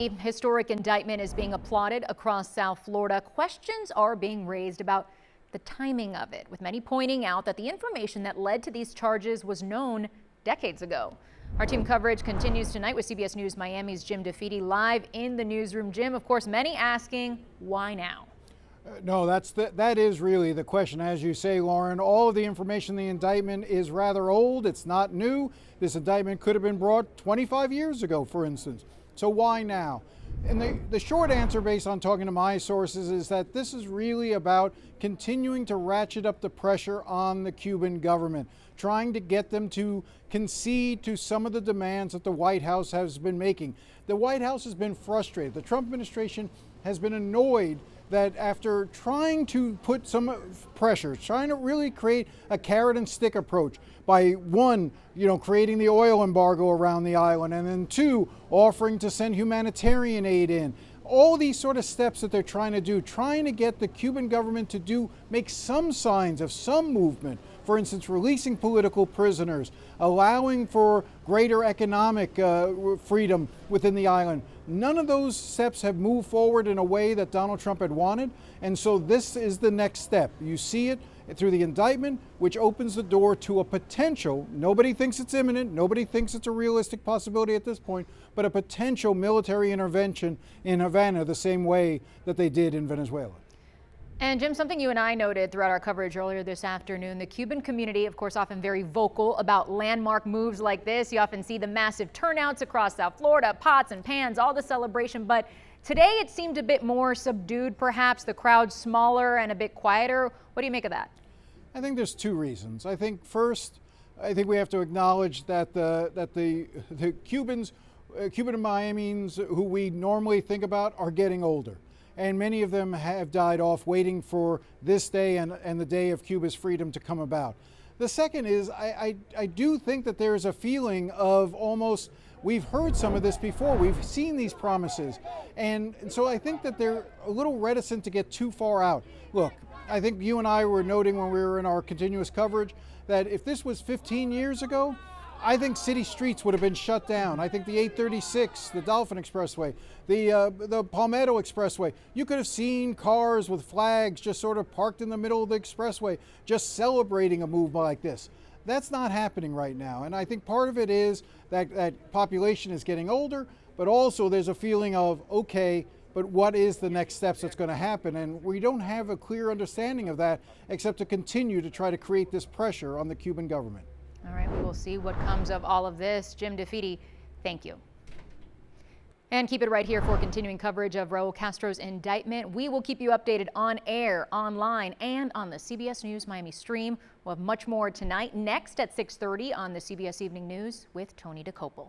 A historic indictment is being applauded across South Florida. Questions are being raised about the timing of it, with many pointing out that the information that led to these charges was known decades ago. Our team coverage continues tonight with CBS News Miami's Jim DeFede live in the newsroom. Jim, of course, many asking, why now? No, that is really the question. As you say, Lauren, all of the information in the indictment is rather old. It's not new. This indictment could have been brought 25 years ago, for instance. So why now? And the short answer, based on talking to my sources, is that this is really about continuing to ratchet up the pressure on the Cuban government, trying to get them to concede to some of the demands that the White House has been making. The White House has been frustrated. The Trump administration has been annoyed that after trying to put some pressure, trying to really create a carrot and stick approach by one, creating the oil embargo around the island, and then two, offering to send humanitarian aid in. All these sort of steps that they're trying to do, trying to get the Cuban government to make some signs of some movement. For instance, releasing political prisoners, allowing for greater economic freedom within the island. None of those steps have moved forward in a way that Donald Trump had wanted. And so this is the next step. You see it through the indictment, which opens the door to a potential, nobody thinks it's imminent, nobody thinks it's a realistic possibility at this point, but a potential military intervention in Havana the same way that they did in Venezuela. And Jim, something you and I noted throughout our coverage earlier this afternoon, the Cuban community, of course, often very vocal about landmark moves like this. You often see the massive turnouts across South Florida, pots and pans, all the celebration. But today it seemed a bit more subdued, perhaps, the crowd smaller and a bit quieter. What do you make of that? I think there's two reasons. I think first, we have to acknowledge that the Cubans, Cuban Miamians who we normally think about are getting older. And many of them have died off waiting for this day and the day of Cuba's freedom to come about. The second is I do think that there is a feeling of almost, we've heard some of this before, we've seen these promises. And so I think that they're a little reticent to get too far out. Look, I think you and I were noting when we were in our continuous coverage that if this was 15 years ago, I think city streets would have been shut down. I think the 836, the Dolphin Expressway, the Palmetto Expressway, you could have seen cars with flags just sort of parked in the middle of the expressway, just celebrating a move like this. That's not happening right now. And I think part of it is that population is getting older, but also there's a feeling of, okay, but what is the next steps that's going to happen? And we don't have a clear understanding of that, except to continue to try to create this pressure on the Cuban government. All right, we will see what comes of all of this. Jim DeFede, thank you. And keep it right here for continuing coverage of Raúl Castro's indictment. We will keep you updated on air, online, and on the CBS News Miami stream. We'll have much more tonight, next at 6:30 on the CBS Evening News with Tony DeCopel.